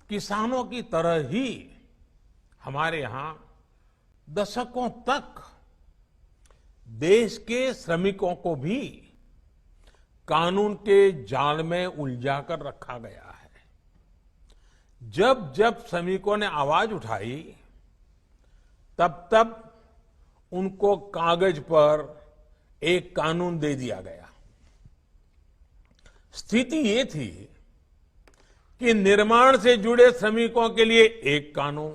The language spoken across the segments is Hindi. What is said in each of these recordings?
किसानों की तरह ही हमारे यहां दशकों तक देश के श्रमिकों को भी कानून के जाल में उलझा कर रखा गया है। जब जब श्रमिकों ने आवाज उठाई, तब तब उनको कागज पर एक कानून दे दिया गया। स्थिति ये थी कि निर्माण से जुड़े श्रमिकों के लिए एक कानून,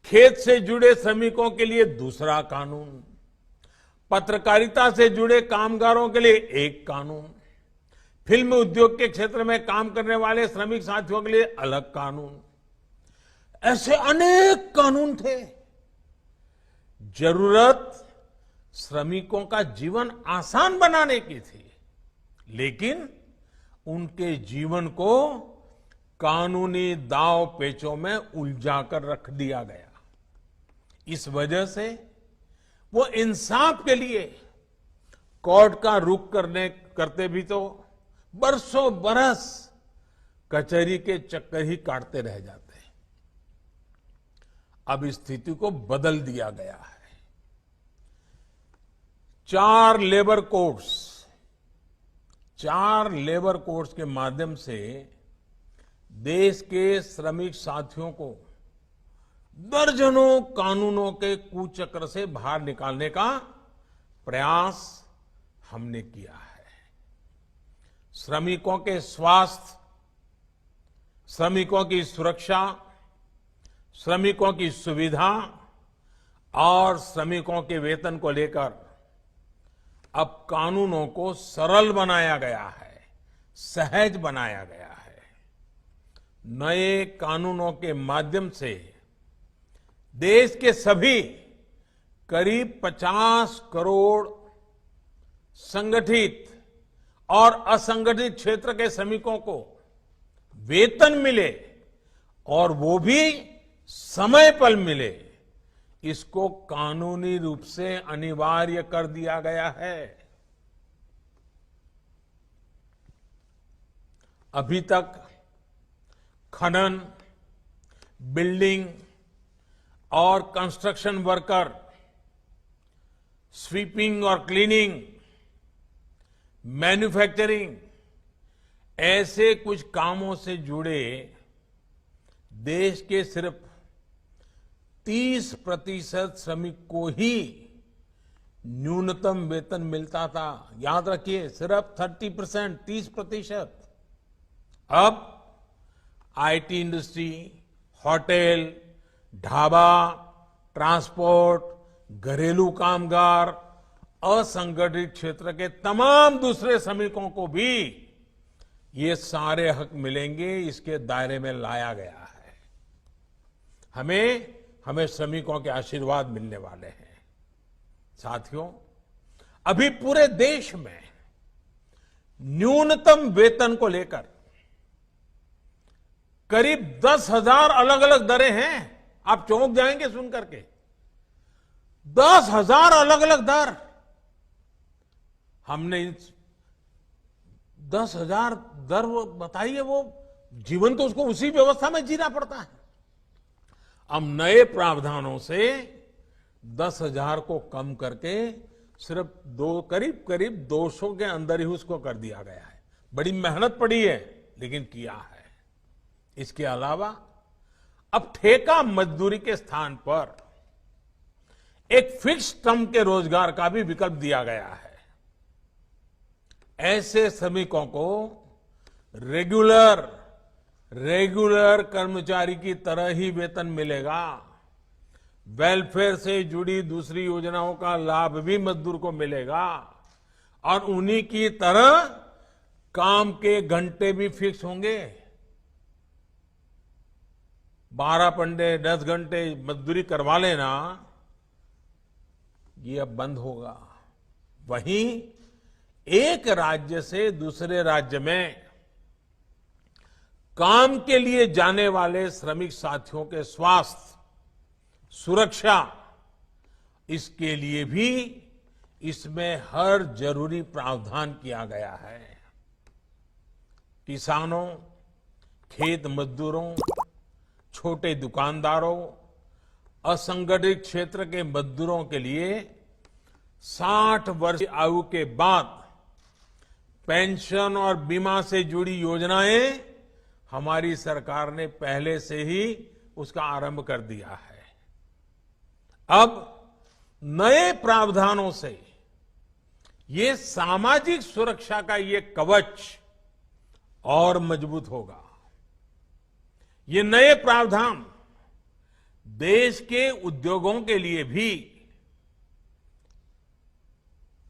खेत से जुड़े श्रमिकों के लिए दूसरा कानून, पत्रकारिता से जुड़े कामगारों के लिए एक कानून, फिल्म उद्योग के क्षेत्र में काम करने वाले श्रमिक साथियों के लिए अलग कानून, ऐसे अनेक कानून थे। जरूरत श्रमिकों का जीवन आसान बनाने की थी, लेकिन उनके जीवन को कानूनी दांव पेचों में उलझा कर रख दिया गया। इस वजह से वो इंसाफ के लिए कोर्ट का रुख करते भी तो बरसों बरस कचहरी के चक्कर ही काटते रह जाते हैं। अब इस स्थिति को बदल दिया गया है। 4 लेबर कोड्स के माध्यम से देश के श्रमिक साथियों को दर्जनों कानूनों के कुचक्र से बाहर निकालने का प्रयास हमने किया है। श्रमिकों के स्वास्थ्य, श्रमिकों की सुरक्षा, श्रमिकों की सुविधा और श्रमिकों के वेतन को लेकर अब कानूनों को सरल बनाया गया है, सहज बनाया गया है। नए कानूनों के माध्यम से देश के सभी करीब 50 करोड़ संगठित और असंगठित क्षेत्र के श्रमिकों को वेतन मिले और वो भी समय पर मिले, इसको कानूनी रूप से अनिवार्य कर दिया गया है। अभी तक खनन, बिल्डिंग और कंस्ट्रक्शन वर्कर, स्वीपिंग और क्लीनिंग, मैन्युफैक्चरिंग, ऐसे कुछ कामों से जुड़े देश के सिर्फ 30% श्रमिक को ही न्यूनतम वेतन मिलता था। याद रखिए, सिर्फ 30%। अब IT industry, hotel, dhaba, transport, घरेलू कामगार, असंगठित क्षेत्र के तमाम दूसरे श्रमिकों को भी ये सारे हक मिलेंगे, इसके दायरे में लाया गया है। हमें श्रमिकों के आशीर्वाद मिलने वाले हैं। साथियों, अभी पूरे देश में न्यूनतम वेतन को लेकर करीब 10,000 अलग अलग दरें हैं। आप चौंक जाएंगे सुन करके, 10,000 अलग अलग दर। हमने 10,000 दर बताइए, वो जीवन तो उसको उसी व्यवस्था में जीना पड़ता है। अब नए प्रावधानों से 10,000 को कम करके सिर्फ करीब 200 के अंदर ही उसको कर दिया गया है। बड़ी मेहनत पड़ी है, लेकिन किया है। इसके अलावा अब ठेका मजदूरी के स्थान पर एक फिक्स टर्म के रोजगार का भी विकल्प दिया गया है। ऐसे श्रमिकों को रेगुलर कर्मचारी की तरह ही वेतन मिलेगा। वेलफेयर से जुड़ी दूसरी योजनाओं का लाभ भी मजदूर को मिलेगा और उन्हीं की तरह काम के घंटे भी फिक्स होंगे। 12 घंटे 10 घंटे मजदूरी करवा लेना, ये अब बंद होगा। वहीं एक राज्य से दूसरे राज्य में काम के लिए जाने वाले श्रमिक साथियों के स्वास्थ्य, सुरक्षा, इसके लिए भी इसमें हर जरूरी प्रावधान किया गया है। किसानों, खेत मजदूरों, छोटे दुकानदारों, असंगठित क्षेत्र के मजदूरों के लिए 60 वर्ष की आयु के बाद पेंशन और बीमा से जुड़ी योजनाएं हमारी सरकार ने पहले से ही उसका आरंभ कर दिया है। अब नए प्रावधानों से ये सामाजिक सुरक्षा का ये कवच और मजबूत होगा। ये नए प्रावधान देश के उद्योगों के लिए भी,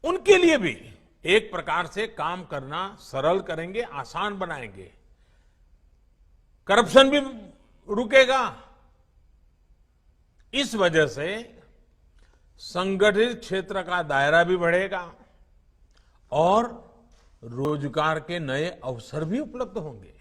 उनके लिए भी एक प्रकार से काम करना सरल करेंगे, आसान बनाएंगे। करप्शन भी रुकेगा। इस वजह से संगठित क्षेत्र का दायरा भी बढ़ेगा और रोजगार के नए अवसर भी उपलब्ध होंगे।